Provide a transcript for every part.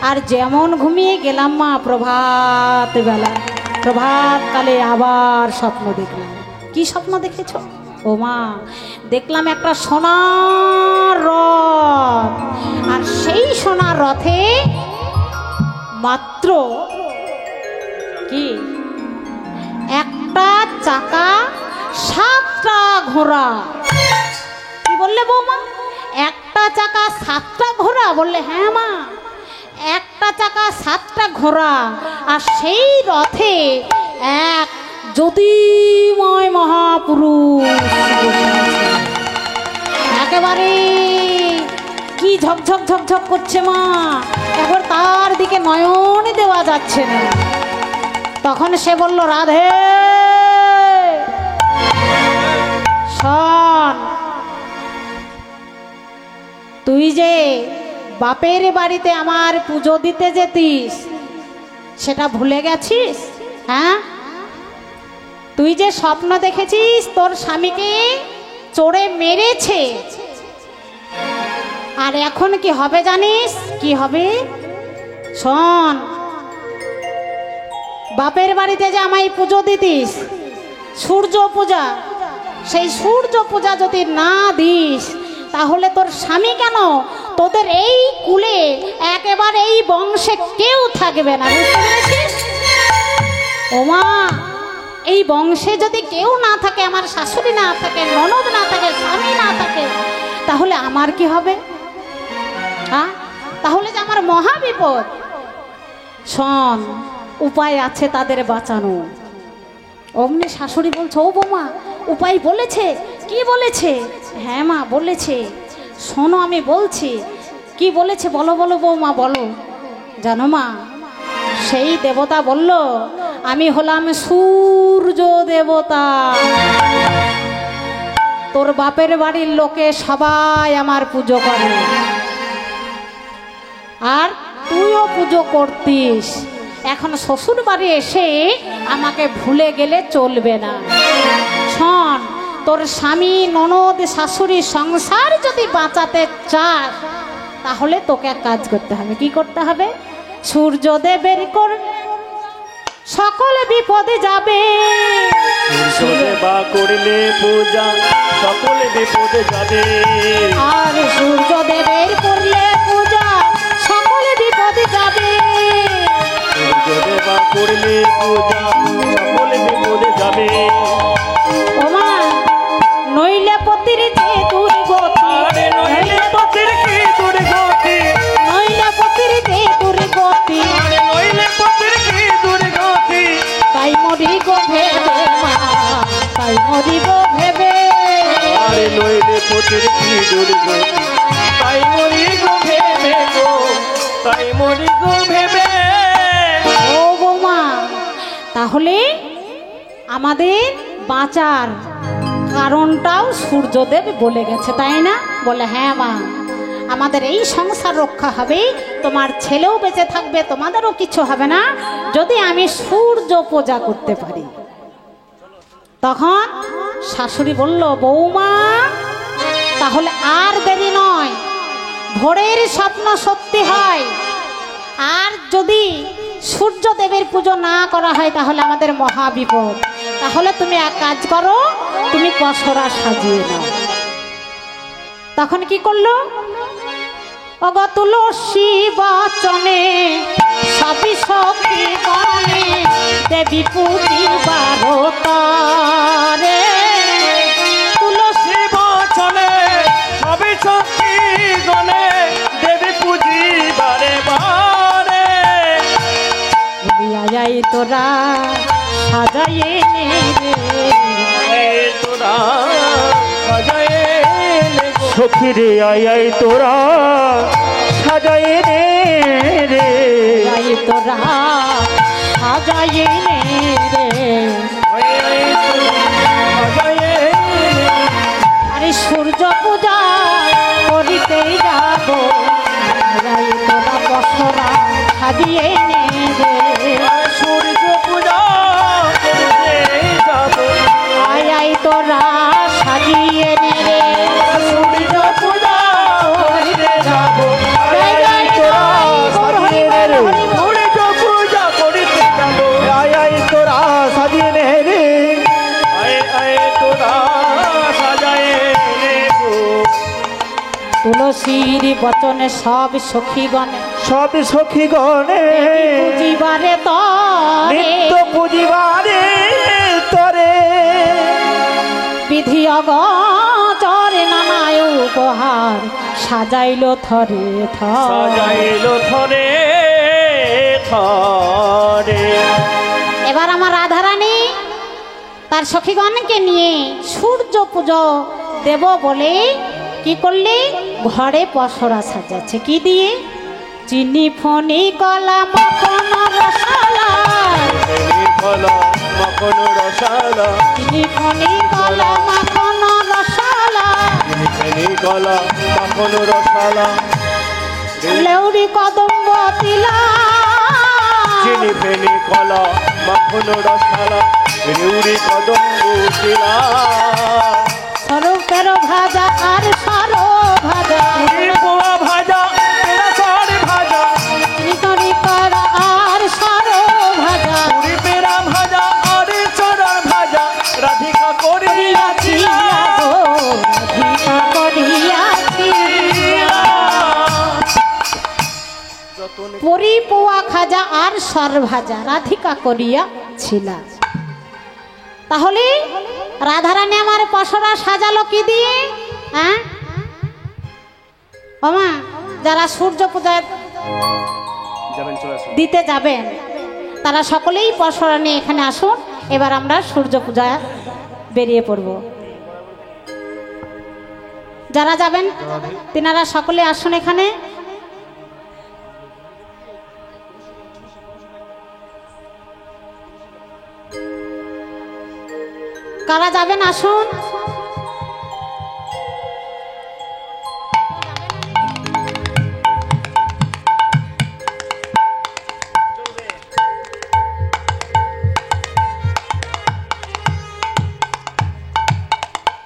আর যেমন ঘুমিয়ে গেলাম মা, প্রভাত বেলা, প্রভাত কালে আবার স্বপ্ন দেখলাম। কি স্বপ্ন দেখেছ? ও মা, দেখলাম একটা সোনার রথ, আর সেই সোনার রথে মাত্র কি একটা চাকা, 7টা ঘোড়া। কি বললে বৌমা? একটা চাকা 7টা ঘোড়া? বললে হ্যাঁ মা, একটা চাকা 7টা ঘোড়া, আর সেই রথে এক জ্যোতির্ময় মহাপুরুষ একেবারে কি ঝকঝক ঝকঝক করছে মা, একবার তার দিকে নয়ন দেওয়া যাচ্ছে না। তখন সে বলল, রাধে শোন, তুই যে বাপের বাড়িতে আমার পুজো দিতে যেতিস সেটা ভুলে গেছিস? হ্যাঁ, তুই যে স্বপ্ন দেখেছিস তোর স্বামীকে চড়ে মেরেছে, আর এখন কি হবে জানিস? কি হবে? শোন, বাপের বাড়িতে যে আমায় পুজো দিতিস, সূর্য পূজা, সেই সূর্য পূজা যদি না দিস তাহলে তোর স্বামী কেন, তোদের এই কুলে একেবারে এই বংশে কেউ থাকবে না। বুঝতে পেরেছিস? ওমা, এই বংশে যদি কেউ না থাকে, আমার শাশুড়ি না থাকে, ননদ না থাকে, স্বামী না থাকে, তাহলে আমার কি হবে? হ্যাঁ, তাহলে যে আমার মহা বিপদ। শোন, উপায় আছে তাদের বাঁচানো। অমনি শাশুড়ি বলছে, ও বৌমা, উপায় বলেছে? কি বলেছে? হ্যাঁ মা বলেছে, শোনো আমি বলছি। কি বলেছে বলো বলো বৌমা বলো। জানো মা, সেই দেবতা বলল, আমি হলাম সূর্য দেবতা, তোর বাপের বাড়ির লোকে সবাই আমার পুজো করে, আর তুইও পুজো করতিস, এখন শ্বশুর বাড়ি এসে আমাকে ভুলে গেলে চলবে না। শোন, তোর স্বামী, ননদ, শাশুড়ি সংসার যদি বাঁচাতে চাস তাহলে তোকে এক কাজ করতে হবে। কি করতে হবে? সূর্যদেবের কর সকল বিপদে যাবে, সূর্যদেবা করলে পূজা সকল বিপদে যাবে, আর সূর্যদেবের করলে পূজা সকল বিপদে যাবে, সূর্যদেবা করলে পূজা সকল বিপদে যাবে। ওমা, নইলে পতির যে দুর্গতি, নইলে পতির কি দুর্গতি, নইলে পতির যে দুর্গতি, নইলে পতির কি দুর্গতি, তাই মরি গো ভেবে মা, তাই মরি গো ভেবে, আরে নইলে পতির কি দুর্গতি, তাই মরি গো ভেবে গো, তাই মরি গো ভেবে। ও বৌমা, তাহলে আমাদের বাঁচার কারণটাও সূর্যদেব বলে গেছে, তাই না? বলে হ্যাঁ মা, আমাদের এই সংসার রক্ষা হবে, তোমার ছেলেও বেঁচে থাকবে, তোমাদেরও কিছু হবে না যদি আমি সূর্য পূজা করতে পারি। তখন শাশুড়ি বলল, বৌমা তাহলে আর দেরি নয়, ভোরের স্বপ্ন সত্যি হয়, আর যদি সূর্যদেবের পুজো না করা হয় তাহলে আমাদের মহা বিপদ। তাহলে তুমি এক কাজ করো, তুমি পসরা সাজিয়ে নাও। তখন কি করলো? ওগো তুলসী বচনে সবই সখী গণে, দেবী পূজিবার তরে, তুলসী বচনে সবই সখী গণে, দেবী পূজিবারে বারে, আয় তোরা সাজাইয়ে নে রে, তোরা সাজায়ে নে গো, সখী রে আয় আয় তোরা সাজায়ে নে রে, আয় তোরা সাজাইয়ে নে রে, আয় আয় তোরা সাজায়ে নে, আরে সূর্য পূজা করিতে যাব, আয় তোরা বসরা সাজিয়ে নে রে, সূর্য পূজা করতে যাব, আয় আয় তোরা সাজিয়ে নে রে, সূর্য পূজা করতে যাব, আয় আয় তোরা সাজিয়ে নে তুলসীর বচনে সব সখীগণে সব সখীগণে পুজিবারে নিত্য পুজিবারে তরে বিধি অগচরে নানায় উপহার সাজাইল থরে থরে সাজাইল থরে থরে। এবার আমার রাধারানী তার সখীগণকে নিয়ে সূর্য পুজো দেব বলে কি করলে ঘরে পসরা সাজাচ্ছে কি দিয়ে চিনি ফনি কলা মাখন রসালা চিনি কলা মাখন রসালা চিনি ফনি কলা মাখন রসালা চিনি কলা মাখন রসালা লেউড়ি কদম্ব তিলা চিনি ফেনি কলা মাখন রসালা রেউড়ি কদম্ব তিলা সরুপের ভাজা আর সরো ভাজা পোয়া ভাজা পেড়াসর ভাজা তরি করা আর সরো ভাজা পুরি পেড়া ভাজা আর চড়া ভাজা রাধিকা করিয়াছি রাধিকা করিয়াছি পরি পোয়া খাজা আর সর ভাজা রাধিকা করিয়াছিল। তাহলে রাধারানী আমার পসরা সাজালো কি দিয়ে? হ্যাঁ ওমা যারা সূর্য পূজা দিতে যাবেন তারা সকলেই পসরা নিয়ে এখানে আসুন। এবার আমরা সূর্য পূজা বেরিয়ে পড়ব। যারা যাবেন তিনারা সকলে আসুন এখানে। কারা যাবেন আসুন।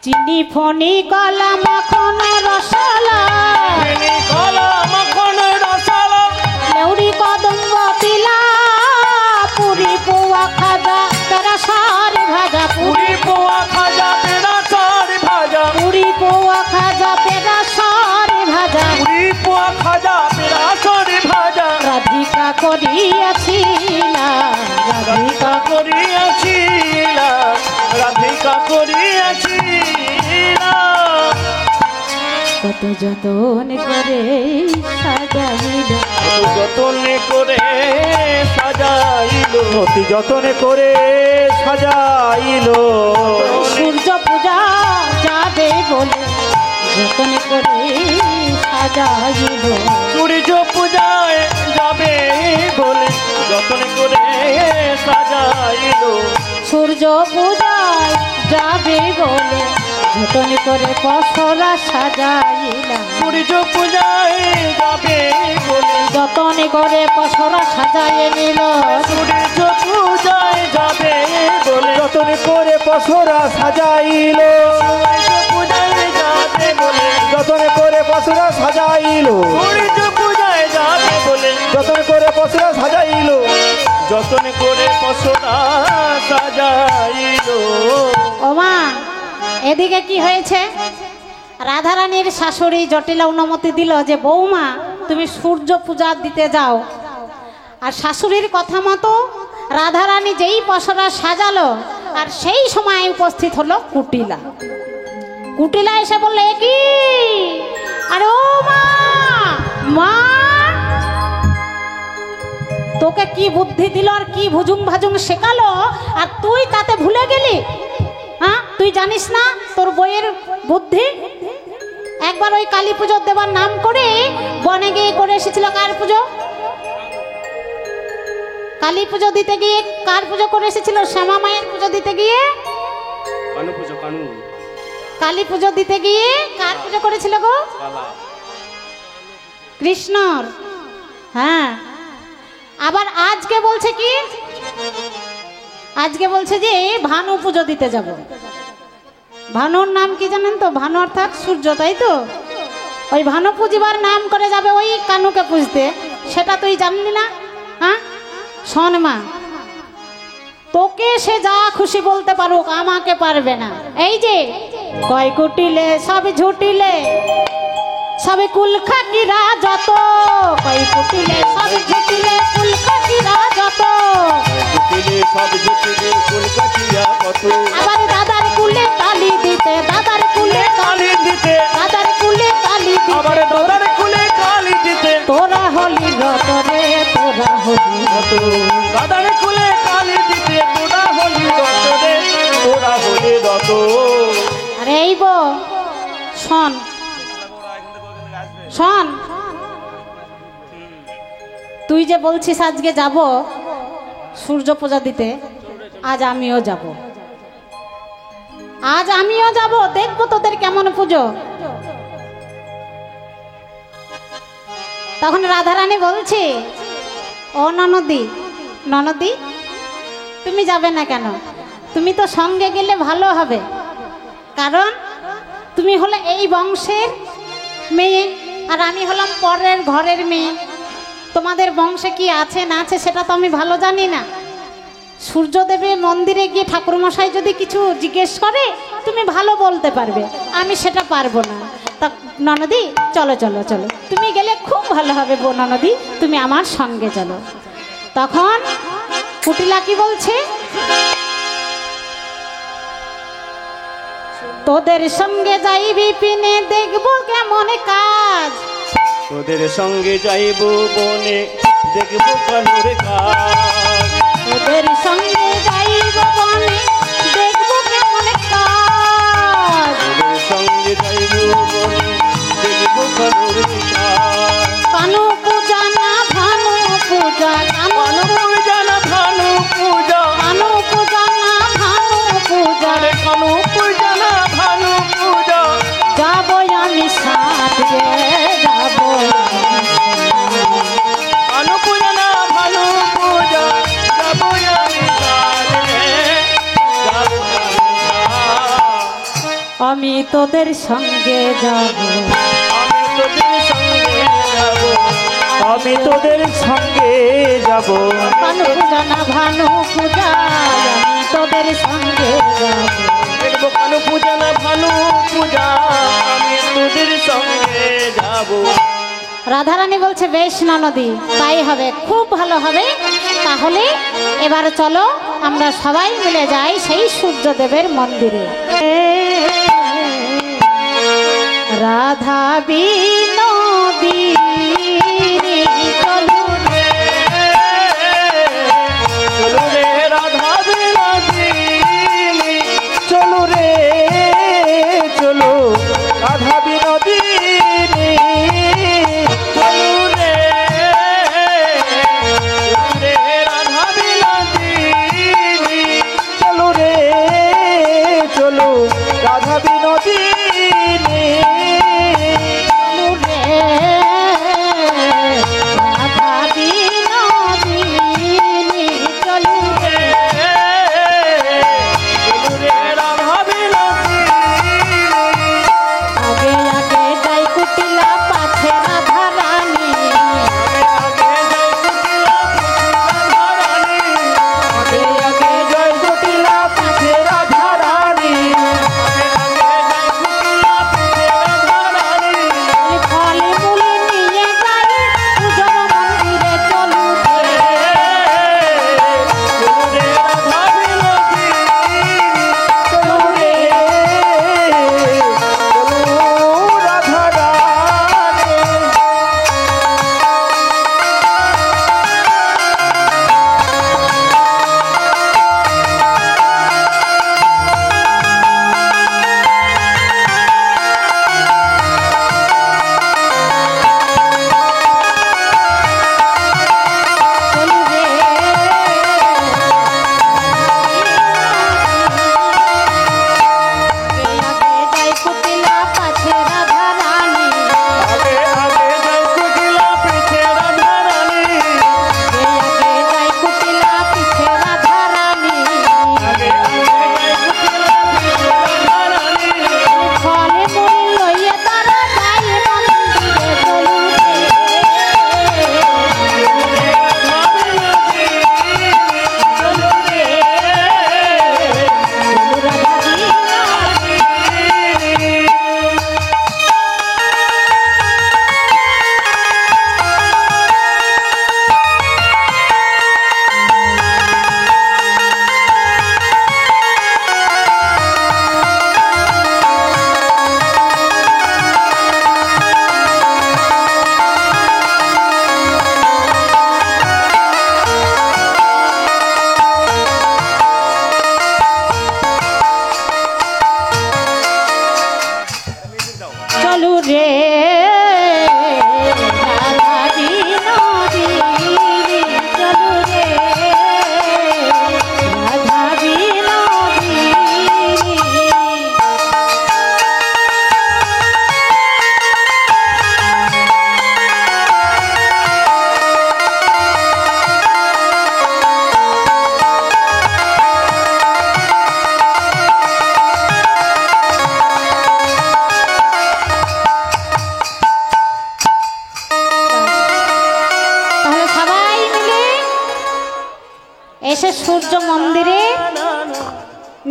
চিনি ফনি কলা মাখন রসালা চিনি কলা মাখন রসালা লেউড়ি কদম্ব তিলা পুরি পোয়া খাজা তারা সার ভাজা পুরি পোয়া খাজা পেড়াসর ভাজা পুরি পোয়া খাজা পেরা সার ভাজা পুরি পোয়া খাজা পেড়াসর ভাজা রাধিকা করিয়াছিলা রাধিকা করিয়াছিলা রাধিকা করিয়াছিলা কত যতন করে সাজাইল যতন করে সাজাইল অতি যতন করে সাজাইল সূর্য পূজা যাবে বলে যতন করে সাজাইল সূর্য পূজায় যাবে বলে যতন করে সাজাইল সূর্য পূজায় যাবে বলে যতন করে পসরা সাজাইলাম সূর্য পূজায় যাবে বলে যতন করে পসরা সাজাইয়ে নিল সূর্য পূজায় যাবে বলে যতন করে পসরা সাজাইল সূর্য পূজায় যাবে বলে যতন করে পসরা সাজাইল সূর্য পূজায় যাবে বলে যতন করে পসরা সাজাইল যতন করে পসরা সাজাইল। ওমা এদিকে কি হয়েছে? রাধারানীর শাশুড়ি জটিলা অনুমতি দিল যে বৌমা তুমি সূর্য পূজা দিতে যাও। আর শাশুড়ির কথা মতো রাধারানী যেই পসরা সাজালো আর সেই সময় উপস্থিত হলো কুটিলা। কুটিলা এসে বললো এ কি? আরে ও মা মা তোকে কি বুদ্ধি দিল আর কি ভুজুং ভাজুং শেখালো আর তুই তাতে ভুলে গেলি? হ্যাঁ তুই জানিস না তোর বইয়ের বুদ্ধি? একবার ওই কালী পুজো দেবার নাম করে বনে গিয়ে করে এসেছিল কার পুজো? কালী পুজো দিতে গিয়ে কার পুজো করে এসেছিল? শ্যামা মায়ের পুজো দিতে গিয়ে কালী পুজো দিতে গিয়ে কার পুজো করেছিল গো? কৃষ্ণর। হ্যাঁ আবার আজকে বলছে কি? আজকে বলছে যে ভানু পুজো দিতে যাব। ভানুর নাম কি জানেন তো? ভানু অর্থাৎ সূর্য, তাই তো? ওই ভানু পুজিবার নাম করে যাবে ওই কানুকে পুজতে। সেটা তুই জানলি না? হ্যাঁ শোন মা, তোকে সে যা খুশি বলতে পারুক, আমাকে পারবে না। এই যে কয় কুটিলে সব ঝুটিলে সবে কুলখাকিরা যত, কই কুটিলে সব ঝুটিলে কুলখাকিরা যত, কুটিলে সব ঝুটিলে কুলকাঠিয়া কত। আবার দাদার কুলে তালি দিতে, দাদার কুলে তালি দিতে, দাদার কুলে তালি আবার দিতে, দাদার কুলে কালি দিতে। তোরা হলি রত রে, তোরা হলি কত দাদার কুলে কালি দিতে, তোরা হলি রত রে, তোরা হলি রত। আরে এই বো শোন শোন, তুই যে বলছিস আজকে যাব সূর্য পূজা দিতে, আজ আমিও যাব, আজ আমিও যাব, দেখবো তোদের কেমন পুজো। তখন রাধারানী বলছে, ও ননদি, ননদি তুমি যাবে না কেন? তুমি তো সঙ্গে গেলে ভালো হবে, কারণ তুমি হলে এই বংশের মেয়ে আর আমি হলাম পরের ঘরের মেয়ে। তোমাদের বংশে কি আছে না আছে সেটা তো আমি ভালো জানি না। সূর্যদেবের মন্দিরে গিয়ে ঠাকুরমশাই যদি কিছু জিজ্ঞেস করে তুমি ভালো বলতে পারবে, আমি সেটা পারবো না। তা ননদি চলো চলো চলো, তুমি গেলে খুব ভালো হবে বো ননদি, তুমি আমার সঙ্গে চলো। তখন কুটিলা কি বলছে, তোদের সঙ্গে যাইবি পিনে দেখবো কেমন কাজ, তোদের সঙ্গে যাইব বনে দেখব কানুর কাজ। তোদের সঙ্গে যাইব বনে দেখবো কেমন কাজ, তোদের সঙ্গে যাইব বনে দেখব কানুর কাজ। কানু পূজা না ভানু পূজা, কানু পূজা না ভানু পূজা, কানু পূজা না ভানু পূজা, আরে কানু পূজা না ভানু পূজা। যাবো আমি সাথে যাবো, কানু পূজা না ভানু পূজা, যাবো আমি কালে, যাবো আমি কাল। আমি তোদের সঙ্গে যাবো, আমি তোদের সঙ্গে যাব, আমি তোদের সঙ্গে যাব। কানু পূজা না ভানু পূজা, আমি তোদের সঙ্গে যাবো। দেখবো কানু পূজা না ভানু পূজা, আমি তোদের সঙ্গে যাব। রাধারানী বলছে বেশ ননদি, তাই হবে, খুব ভালো হবে। তাহলে এবার চলো আমরা সবাই মিলে যাই সেই সূর্যদেবের মন্দিরে। রাধা বিনোদিনী চলো রে, চলো রে রাধা বিনোদিনী, চলো রে চলো রাধা বিনোদিনী, চলো রে রাধা বিনোদিনী, চলো রে চলো রাধা বিনোদিনী। চলো রে রাধা বিনোদিনী, চলো রে। আগে আগে যাই কুটিলা পাছে রাধারানী, আগে আগে জয় কুটিলা পাছে রাধারানী,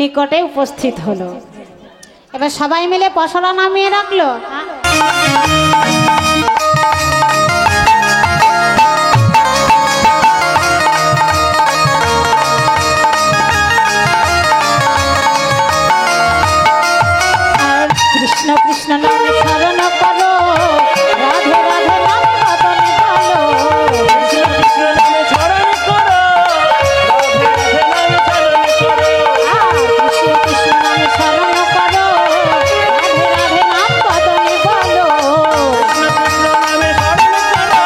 নিকটে উপস্থিত হলো। এবার সবাই মিলে পসরা নামিয়ে রাখলো। আর কৃষ্ণ কৃষ্ণ নামে স্মরণ করো, রাধে রাধে নাম বদনে বলো। কৃষ্ণ কৃষ্ণ নামে স্মরণ করো, রাধে রাধে নামে স্মরণ করো। কৃষ্ণ কৃষ্ণ নামে স্মরণ করো, রাধে রাধে নাম বদনে বলো। কৃষ্ণ কৃষ্ণ নামে স্মরণ করো,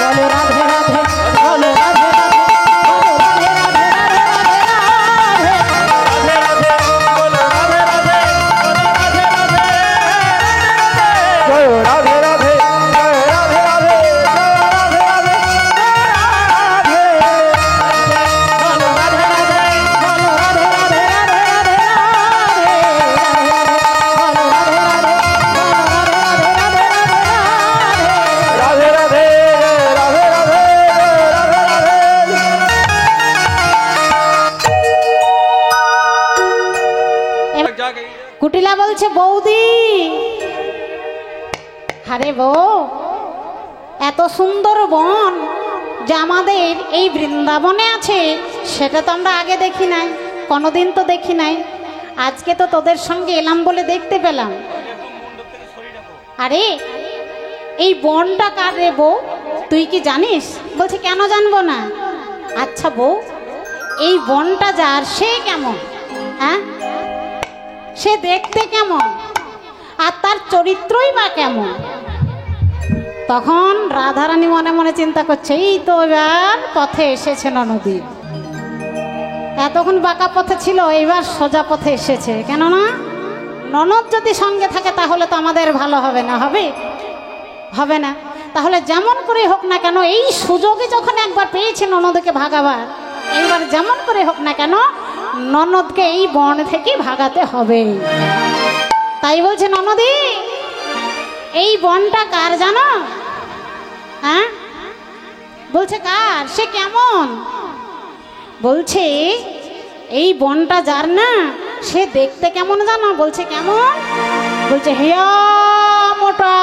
বলো রাধে রাধে, বলো রাধে রাধে, বলো রাধে রাধে, রাধে রাধে রাধে। রাধে রাধে বলো, রাধে রাধে বলো, রাধে রাধে। জয় রাধে রাধে, জয় রাধে রাধে, জয় রাধে রাধে, জয় রাধে। বলো রাধে রাধে, বলো রাধে রাধে, রাধে রাধে রাধে, বলো রাধে রাধে, বলো রাধে রাধে, রাধে রাধে রাধে। রাধে রাধে, রাধে রাধে, রাধে রাধে। কুটিলা বলছে, বৌদি আরে বউ, এত সুন্দর বন যে আমাদের এই বৃন্দাবনে আছে সেটা তো আমরা আগে দেখি নাই, কোনোদিন তো দেখি নাই। আজকে তো তোদের সঙ্গে এলাম বলে দেখতে পেলাম। আরে এই বনটা কার রে বউ, তুই কি জানিস? বলছে, কেন জানবো না। আচ্ছা বউ, এই বনটা যার, সে কেমন? হ্যাঁ, সে দেখতে কেমন, আর তার চরিত্রই বা কেমন? তখন রাধারানী মনে মনে চিন্তা করছে, এই তো এবার পথে এসেছে ননদী। এতক্ষণ বাঁকা পথে ছিল, এবার সোজা পথে এসেছে। কেননা ননদ যদি সঙ্গে থাকে তাহলে তো আমাদের ভালো হবে না, হবে হবে না। তাহলে যেমন করে হোক না কেন, এই সুযোগে যখন একবার পেয়েছে ননদকে ভাগাবার, এইবার যেমন করে হোক না কেন ননদকে এই বন থেকে ভাগাতে হবে। তাই বলছে, ননদী এই বনটা কার জানো? হ্যাঁ, বলছে কার, সে কেমন? বলছে এই বনটা যার না, সে দেখতে কেমন জানো? বলছে কেমন? বলছে হিয়া মোটা,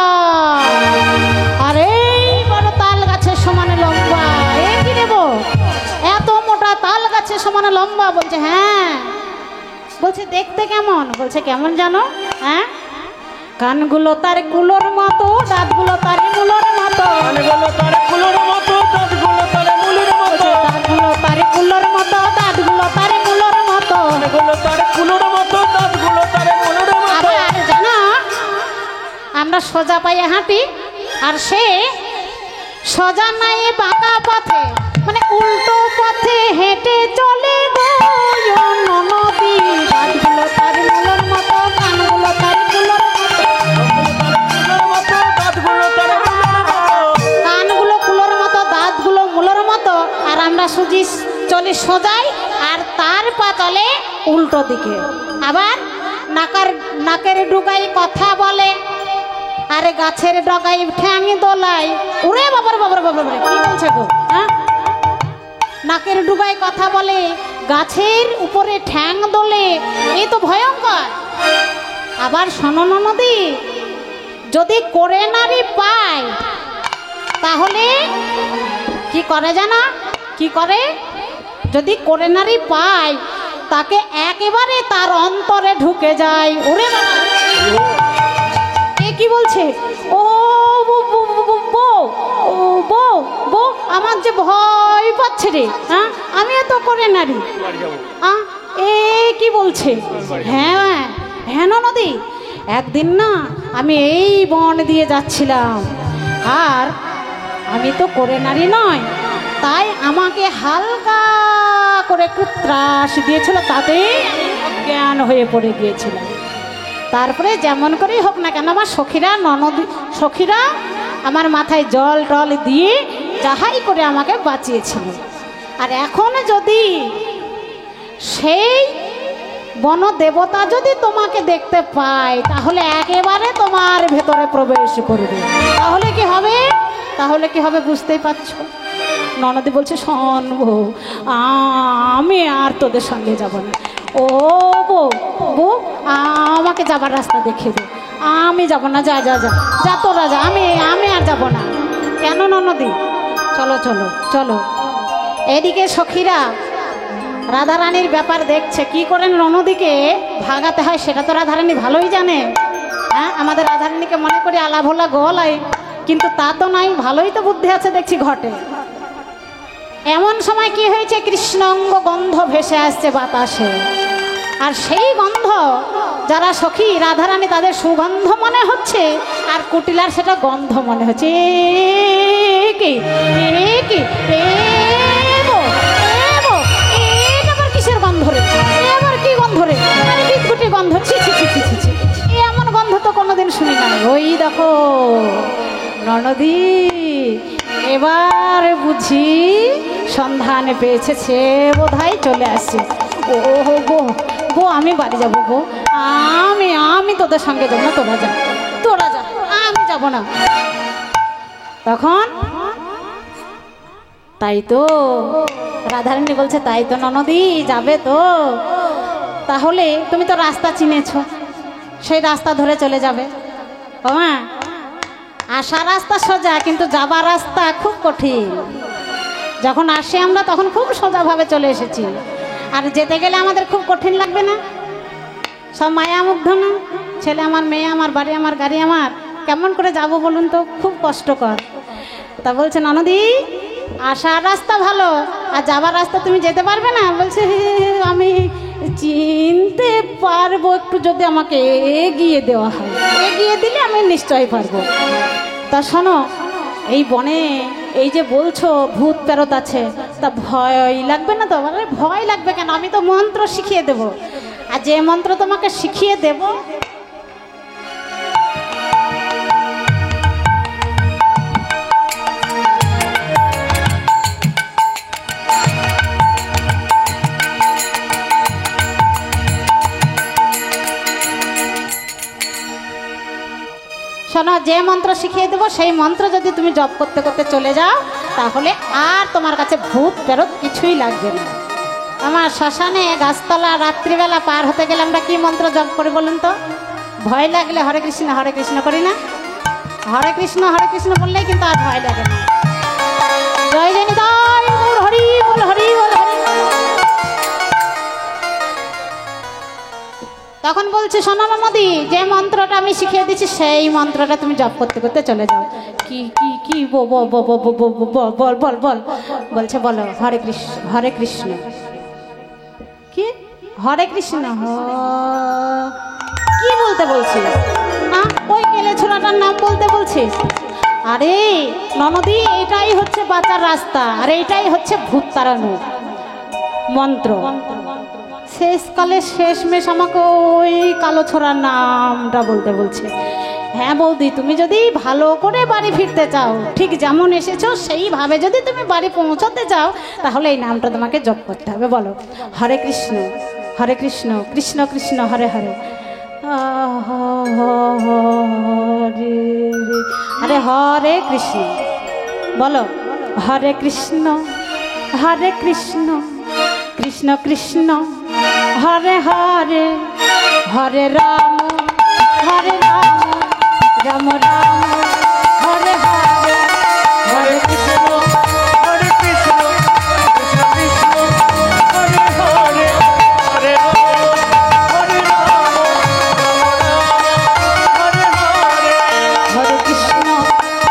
আর এই বড় তাল গাছের সমানে লম্বা। এ কি দেব, এত মোটা তাল গাছের সমানে লম্বা? বলছে হ্যাঁ। বলছে দেখতে কেমন? বলছে কেমন জানো? হ্যাঁ, কানগুলো তার কুলোর মতো, দাঁতগুলো তার মুলোর মতো। কানগুলো তার কুলোর মতো, দাঁতগুলো তার মুলোর মতো। দাঁতগুলো তার কুলোর মতো, দাঁতগুলো তার মুলোর মতো। কানগুলো তার কুলোর মতো, দাঁতগুলো তার মুলোর মতো। আবার জানো, আমরা সোজা পায়ে হাঁটি, আর সে সোজা নাই বাঁকা পথে, মানে উল্টো পথে হেঁটে চলে গো ননদী। দাঁতগুলো তার মুলোর মতো, কানগুলো তার কুলোর মতো। কানগুলো কুলোর মতো, দাঁতগুলো মুলোর মতো, আর আমরা সুজি চলি সোজাই, আর তার পা চলে উল্টো দিকে। আবার নাকের ডুগাই কথা বলে, আরে গাছের ডগাই ঠ্যাং দোলাই। ওরে বাবার বাবার বাবার, কি বলছে গো? হ্যাঁ, নাকের ডুগাই কথা বলে, গাছের উপরে ঠ্যাং দোলে, এই তো ভয়ঙ্কর। আবার শোনো ননদী, যদি করে নারী পায় তাহলে কি করে জানা? কি করে? যদি করে নারী পায় তাকে একেবারে তার অন্তরে ঢুকে যায়। ওরে বাবা, এ কি বলছে? ও বউ, বউ আমার যে ভয় পাচ্ছে রে। হ্যাঁ, আমিও তো করে নারী। এ কি বলছে? হ্যাঁ হ্যাঁ ননদী, একদিন না আমি এই বন দিয়ে যাচ্ছিলাম, আর আমি তো করে নারী নয়, তাই আমাকে হালকা করে একটু ত্রাস দিয়েছিল, তাতেই অজ্ঞান হয়ে পড়ে গিয়েছিলাম। তারপরে যেমন করেই হোক না কেন আমার সখীরা আমার মাথায় জল টল দিয়ে যাহাই করে আমাকে বাঁচিয়েছিল। আর এখন যদি সেই বন দেবতা যদি তোমাকে দেখতে পায় তাহলে একেবারে তোমার ভেতরে প্রবেশ করবে। তাহলে কি হবে? বুঝতেই পারছো। ননদি বলছে শোন বউ, আমি আর তোদের সঙ্গে যাব না। ও বউ বউ আমাকে যাবার রাস্তা দেখিয়ে দে, আমি যাব না, যা যা যা যা তোরা যা, আমি আর যাব না। কেন ননদি? চলো চলো চলো। এদিকে সখীরা রাধারানীর ব্যাপার দেখছে, কি করেন ননদিকে ভাগাতে হয় সেটা তো রাধারানী ভালোই জানে। হ্যাঁ, আমাদের রাধারানীকে মনে করি আলা ভোলা গলায়, কিন্তু তা তো নাই, ভালোই তো বুদ্ধি আছে দেখছি ঘটে। এমন সময় কি হয়েছে, কৃষ্ণাঙ্গ গন্ধ ভেসে আসছে বাতাসে, আর সেই গন্ধ যারা সখী রাধারানী তাদের সুগন্ধ মনে হচ্ছে, আর কুটিলার সেটা গন্ধ মনে হচ্ছে। কি কি কিসের গন্ধ রে? এবার কি গন্ধ রে? বিদ্যুটি গন্ধ, ছি ছি ছি ছি ছি, এমন গন্ধ তো কোনোদিন শুনি না। ওই দেখো ননদি এবার বুঝি সন্ধানে পেয়েছে, সে বোধহয় চলে আসছে। ও গো গো, আমি বাড়ি যাবো গো, আমি তোদের সঙ্গে যাবো না, তোরা যা, আমি যাব না। তখন তাই তো রাধারানী বলছে, তাই তো ননদি যাবে তো, তাহলে তুমি তো রাস্তা চিনেছ, সেই রাস্তা ধরে চলে যাবে। ও মা, আসা রাস্তা সোজা, কিন্তু যাবার রাস্তা খুব কঠিন। যখন আসি আমরা তখন খুব সোজাভাবে চলে এসেছি, আর যেতে গেলে আমাদের খুব কঠিন লাগবে না? সব মায়া মুগ্ধ না? ছেলে আমার, মেয়ে আমার, বাড়ি আমার, গাড়ি আমার, কেমন করে যাব বলুন তো? খুব কষ্টকর। তা বলছে ননদি আসার রাস্তা ভালো, আর যাবার রাস্তা তুমি যেতে পারবে না? বলছে আমি চিনতে পারবো একটু, যদি আমাকে এগিয়ে দেওয়া হয়, এগিয়ে দিলে আমি নিশ্চয়ই পারবো। তা শোনো, এই বনে এই যে বলছো ভূত প্রেরত আছে, তা ভয় লাগবে না তো? বলে ভয় লাগবে কেন, আমি তো মন্ত্র শিখিয়ে দেব, আর যে মন্ত্র তোমাকে শিখিয়ে দেব শোনো, যে মন্ত্র শিখিয়ে দেবো সেই মন্ত্র যদি তুমি জপ করতে করতে চলে যাও, তাহলে আর তোমার কাছে ভূত প্রেরত কিছুই লাগবে না। আমার শ্মশানে গাছতলা রাত্রিবেলা পার হতে গেলে আমরা কি মন্ত্র জপ করি বলুন তো? ভয় লাগলে হরে কৃষ্ণ করি না? হরে কৃষ্ণ বললেই কিন্তু আর ভয় লাগে না। জয় জয় নিতাই গৌর, হরি বল হরি বল হরি। তখন বলছে শোনো ননদি, যে মন্ত্রটা আমি শিখিয়ে দিচ্ছি সেই মন্ত্রটা তুমি জপ করতে করতে চলে যাও। কি কি কি বল বল বল। বলছে বলো হরে কৃষ্ণ। কি হরে কৃষ্ণ? কি বলতে বলছিস? ওই কেলে ছোড়াটার নাম বলতে বলছিস? আরে ননদি, এটাই হচ্ছে বাঁচার রাস্তা, আর এইটাই হচ্ছে ভূত তাড়ানোর মন্ত্র। শেষকালে শেষমেশ আমাকে ওই কালো ছোড়ার নামটা বলতে বলছে। হ্যাঁ বৌদি, তুমি যদি ভালো করে বাড়ি ফিরতে চাও, ঠিক যেমন এসেছো সেইভাবে যদি তুমি বাড়ি পৌঁছাতে চাও, তাহলে এই নামটা তোমাকে জপ করতে হবে। বলো হরে কৃষ্ণ কৃষ্ণ কৃষ্ণ হরে হরে, আরে হরে কৃষ্ণ। বলো হরে কৃষ্ণ কৃষ্ণ কৃষ্ণ হরে হরে, হরে রাম রাম রাম হরে হরে, হরে কৃষ্ণ কৃষ্ণ কৃষ্ণ হরে হরে, হরে রাম হরে হরে, হরে কৃষ্ণ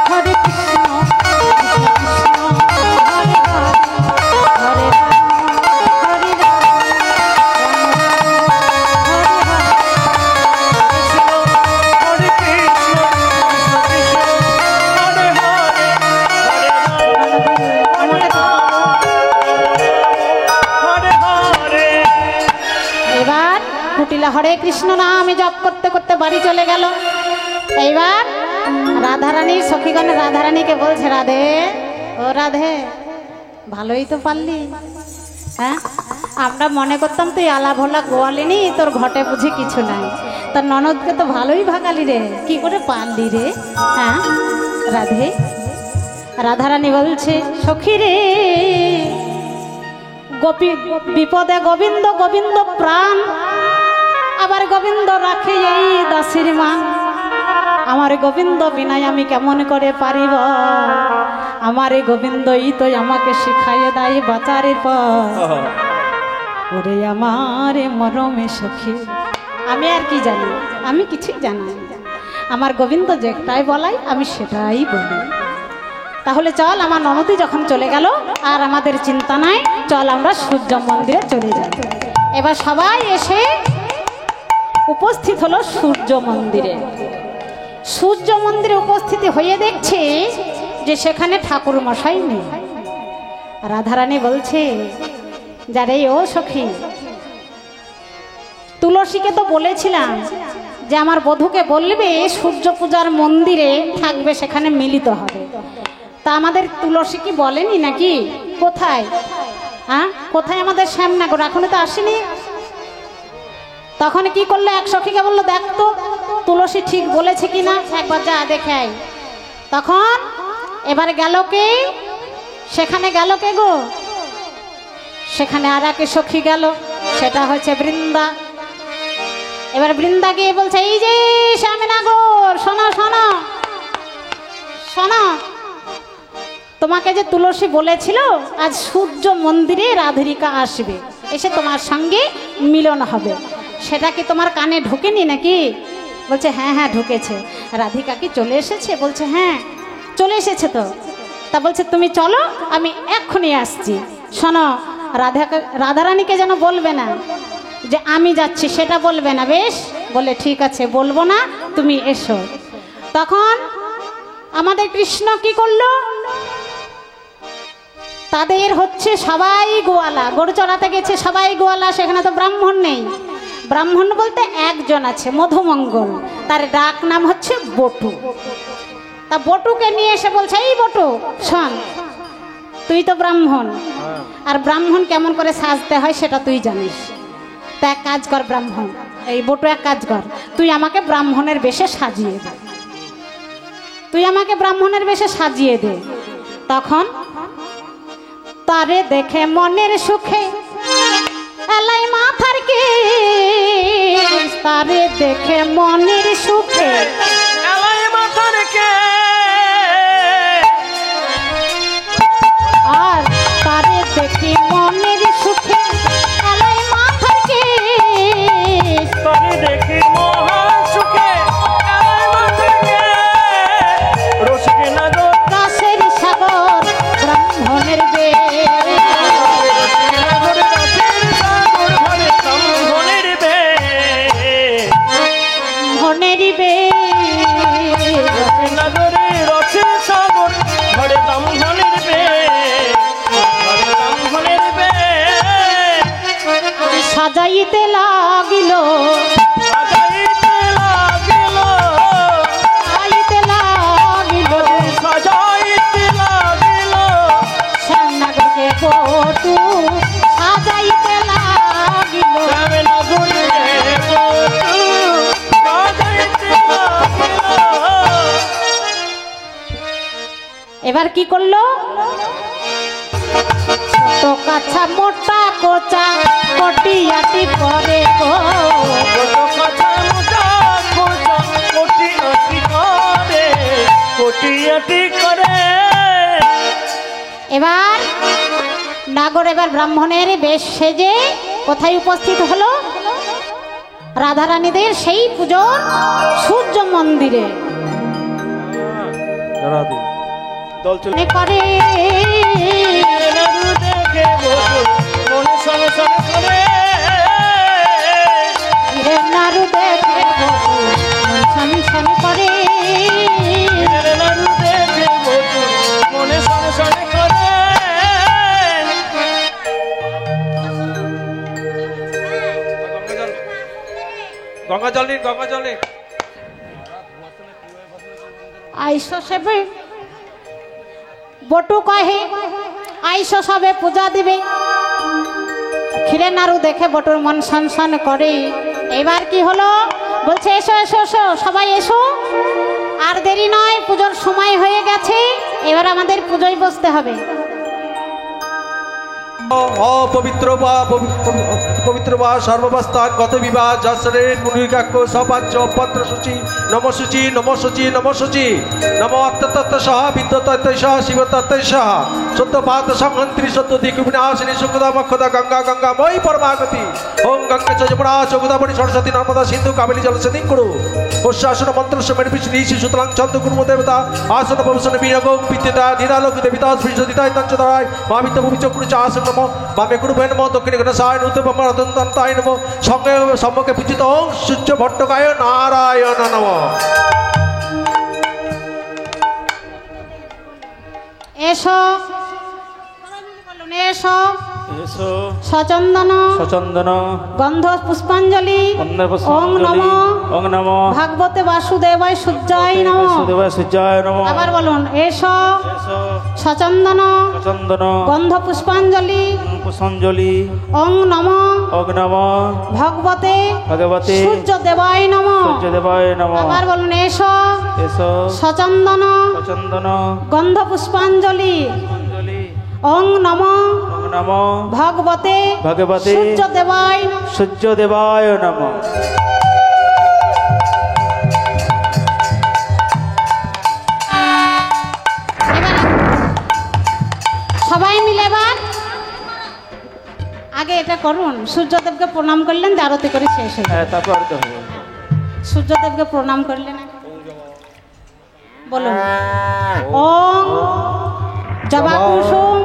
কৃষ্ণ কৃষ্ণ হরে হরে, হরে হরে কৃষ্ণ নাম জপ করতে করতে বাড়ি চলে গেল। এইবার রাধারানীর সখীগণ রাধারানীকে বলছে, রাধে ও রাধে, ভালোই তো পারলি। হ্যাঁ, আমরা মনে করতাম তুই আলা ভোলা গোয়ালিনি, তোর ঘটে বুঝি কিছু নাই, তোর ননদকে তো ভালোই ভাগালি রে, কি করে পারলি রে? হ্যাঁ রাধে, রাধারানী বলছে সখী রে, গোপী বিপদে গোবিন্দ গোবিন্দ প্রাণ, আবার গোবিন্দ রাখে এই দাসীর মান। আমার গোবিন্দ বিনায় আমি কেমন করে পারিব, আমার এই গোবিন্দই তো আমাকে শিখাইয়ে দেয় বাঁচারের পর। ওরে আমার মরমে সখী, আমি আর কি জানি, আমি কিছুই জানি না। আমার গোবিন্দ যেটাই বলাই আমি সেটাই বলি। তাহলে চল, আমার ননদি যখন চলে গেল আর আমাদের চিন্তা নাই, চল আমরা সূর্য মন্দিরে চলে যাই। এবার সবাই এসে উপস্থিত হলো সূর্য মন্দিরে। সূর্য মন্দিরে উপস্থিতি হয়ে দেখছে যে সেখানে ঠাকুর মশাই নেই। রাধারানী বলছে যারে ও সখী, তুলসীকে তো বলেছিলাম যে আমার বধূকে বলবে সূর্য পূজার মন্দিরে থাকবে, সেখানে মিলিত হবে। তা আমাদের তুলসী কি বলেনি নাকি? কোথায় কোথায় আমাদের শ্যামনগর, এখনো তো আসেনি। তখন কি করলো, এক সখীকে বললো দেখ তো তুলসী ঠিক বলেছে কিনা, একবার যা দেখে আয়। তখন এবার গেল কে, সেখানে গেল কে গো, সেখানে আর এক সখী গেল, সেটা হচ্ছে বৃন্দা। এবার বৃন্দা গিয়ে বলছে এই যে শ্যামনগর, শোনো শোনো শোনো, তোমাকে যে তুলসী বলেছিল আজ সূর্য মন্দিরে রাধিকা আসবে, এসে তোমার সঙ্গে মিলন হবে, সেটা কি তোমার কানে ঢোকেনি নাকি? বলছে হ্যাঁ হ্যাঁ ঢুকেছে। রাধিকা কি চলে এসেছে? বলছে হ্যাঁ চলে এসেছে তো। তা বলছে তুমি চলো, আমি এক্ষুনি আসছি। শোনো, রাধারানীকে যেন বলবে না যে আমি যাচ্ছি, সেটা বলবে না। বেশ, বলে ঠিক আছে বলবো না, তুমি এসো। তখন আমাদের কৃষ্ণ কি করলো, তাদের হচ্ছে সবাই গোয়ালা, গরু চড়াতে গেছে সবাই গোয়ালা, সেখানে তো ব্রাহ্মণ নেই। ব্রাহ্মণ বলতে একজন আছে, মধুমঙ্গল, তার ডাক নাম হচ্ছে বটু। তা বটুকে নিয়ে এসে বলছে এই বটু শোন, তুই তো ব্রাহ্মণ, আর ব্রাহ্মণ কেমন করে সাজতে হয় সেটা তুই জানিস। তা এক কাজ কর ব্রাহ্মণ, এই বটু এক কাজ কর, তুই আমাকে ব্রাহ্মণের বেশে সাজিয়ে দে, তুই আমাকে ব্রাহ্মণের বেশে সাজিয়ে দে। তখন তারে দেখে মনের সুখে এলাই মাথার কে, তারে দেখে মনের সুখে এলাই মাথার কে, আর তারে দেখি মনের সুখে এলাই মাথার কে, তারে দেখি মহান সুখে এলাই মাথার কে, রসিকে নাগর কাশের সাগর ব্রাহ্মণের বে, সাজাইতে লাগিল সাজাইতে লাগিল শ্যামনগরকে বটু সাজাইতে লাগিল। এবার কি করলো, ছোট কাছা মোটা কোচা কটিয়াটি করে গো, এবার নাগর এবার ব্রাহ্মণের বেশ সেজে কোথায় উপস্থিত হলো, রাধারানীদের সেই পুজোর সূর্য মন্দিরে করে। নাড়ু দেখে মন ছন করে, গঙ্গা জল নিন, গঙ্গা জল নিন। আইসো সেবে বটু কহে আইসো সবে পূজা দিবে। ক্ষীরের নাড়ু দেখে বটুর মন সনসন করে। এবার কি হলো, বলছে এসো এসো এসো সবাই এসো, আর দেরি নয়, পুজোর সময় হয়ে গেছে। এবার আমাদের পুজোয় বসতে হবে। অপবিত্র বা পবিত্র বা সর্বাবস্থান গত বিবাহ যশরের পুনরিকাক্ষ সপাচ্য পত্র সূচি নমসূচি নমসূচি নমসূচি নম অত্যতত্ত্ব সহ বিদ্যতত্ত্বৈ সহ শিবতত্ত্বৈ সহ সত্যপাত সংহন্ত্রী সত্য দিক বিনাশিনী সুখদা মক্ষদা গঙ্গা গঙ্গা মই পরমাগতি ওম গঙ্গে চ যমুনা চৌগদাবরী সরস্বতী নর্মদা সিন্ধু কাবেরী জলসেদিং কুরু উচ্চাসন মন্ত্র সমের বিষ্ণু সুতরাং চন্দ্র কুর্ম দেবতা আসন প্রভূষণ বিয়োগ বিদ্যুতা দিদালোক দেবিতা স্পৃশদিতায় তঞ্চদায় মামিত ভূমি চক্রু চ আসন নম বামে গুরুভে নম দক্ষিণে গণসায় নূতম রতন্তায় নম সঙ্গে সম্মুখে পূজিত ওং সূর্য ভট্টকায় নারায়ণ নম। এসো বলুন, এসো সচন্দন সচন্দন গন্ধ পুষ্পাঞ্জলি গন্ধ ওং পুষ্পাঞ্জলি নমঃ ওং নমঃ ভাগবতে বাসুদেবায় সূর্যায় নমঃ বাসুদেবায় সূর্যায় নমঃ। আবার বলুন, এসো এসো সচন্দন সচন্দন গন্ধ পুষ্পাঞ্জলি পুষ্পাঞ্জলি ওং নমঃ ওং নমঃ ভগবতে ভগবতে সূর্যদেবায় নমঃ। সূর্যদেবায় নমঃ। আবার বলুন, এসো এসো সচন্দন সচন্দন গন্ধ পুষ্পাঞ্জলি পুষ্পাঞ্জলি ওং নমঃ ওং নমঃ ভগবতে ভগবতে সূর্যদেবায় সূর্যদেবায় নমঃ। সবাই মিলে এবার আগে এটা করুন, সূর্যদেবকে প্রণাম করলেন, আরতি করে শেষ হয়ে হ্যাঁ, যাবে। তারপর আর তো হবে। সূর্যদেবকে প্রণাম করলেন আগে। বলুন, ওং জবাকুসুম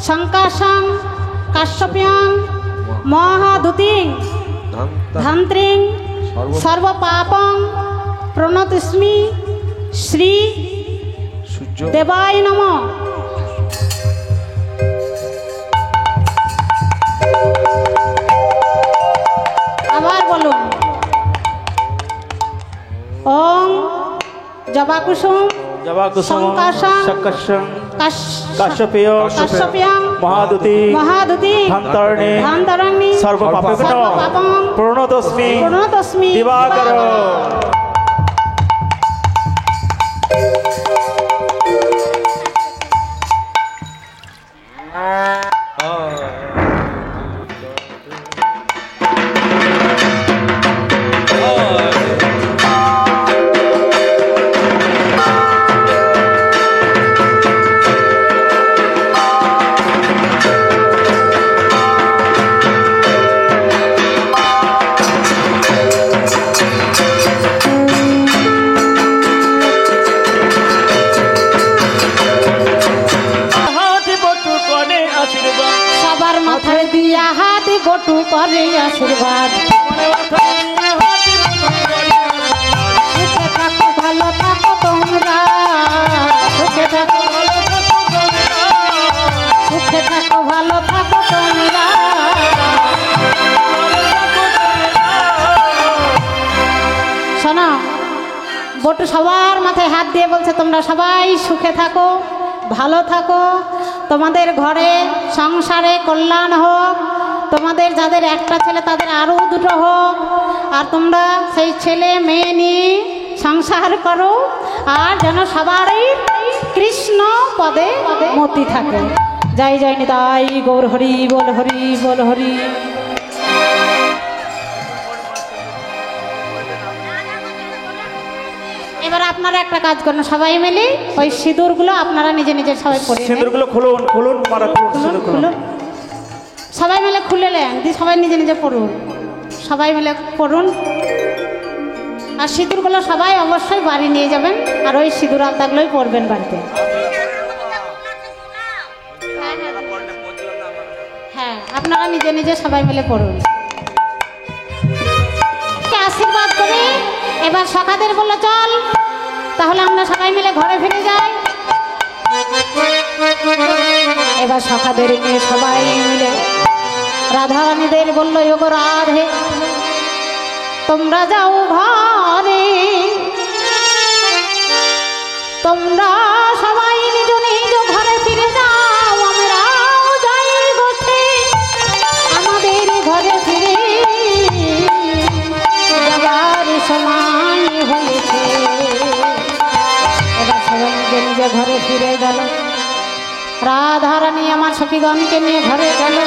শঙ্কাশং কাশ্যপ্যাং মহাদুতিং ধান্ত্রিং সর্বপাপং প্রণতস্মি শ্রী সূর্য দেবায় নমঃ। আবার বলুন, ওং জবাকুসুম জবাকুসুম শঙ্কাশং শঙ্কাশং কাশ্যপ্যাং কাশ্যপেয় মহাদুতি মহাদুতি ধান্তরণে ধান্তরণি সর্বপাপেভ্যো সর্বপাপং প্রণতস্মি প্রণতস্মি দিবাকর। সবার মাথায় দিয়া হাত বটু করে আশীর্বাদ। সুখে থাকো ভালো থাকো তোমরা, সুখে থাকো সুখে থাকো ভালো থাকো তোমরা। শোনো, বটু সবার মাথায় হাত দিয়ে বলছে তোমরা সবাই সুখে থাকো ভালো থাকো, তোমাদের ঘরে সংসারে কল্যাণ হোক, তোমাদের যাদের একটা ছেলে তাদের আরও দুটো হোক, আর তোমরা সেই ছেলে মেয়ে নিয়ে সংসার করো, আর যেন সবারই কৃষ্ণ পদে মতি থাকে। যাই যাই নিতাই গৌর হরি বল হরি বল হরি। এবার আপনারা একটা কাজ করুন, সবাই মিলে ওই সিঁদুরগুলো আপনারা নিজে নিজে সবাই পরে নেন। সিঁদুরগুলো খুলুন খুলুন মারা খুলুন সিঁদুর খুলুন। খুলুন। সবাই মিলে খুলে নেন, দিয়ে সবাই নিজে নিজে পড়ুন, সবাই মিলে পড়ুন। আর সিঁদুরগুলো সবাই অবশ্যই বাড়ি নিয়ে যাবেন, আর ওই সিঁদুর আলতাগুলোই পরবেন বাড়িতে। হ্যাঁ, আপনারা নিজে নিজে সবাই মিলে পড়ুন। আশীর্বাদ করে এবার সখাদের বললো চল, তাহলে আমরা সবাই মিলে ঘরে ফিরে যাই। এবার সখাদের নিয়ে সবাই মিলে রাধারানীদের বললো ওগো রাধে তোমরা যাও ঘরে, তোমরা সবাই নিজ নিজ ঘরে ফিরে যাও, আমরাও যাই গোঠে আমাদের ঘরে ফিরে যাবার সময় হয়েছে। এবার সবাই নিজে নিজে ঘরে গোপীগণকে নিয়ে ঘরে গেল।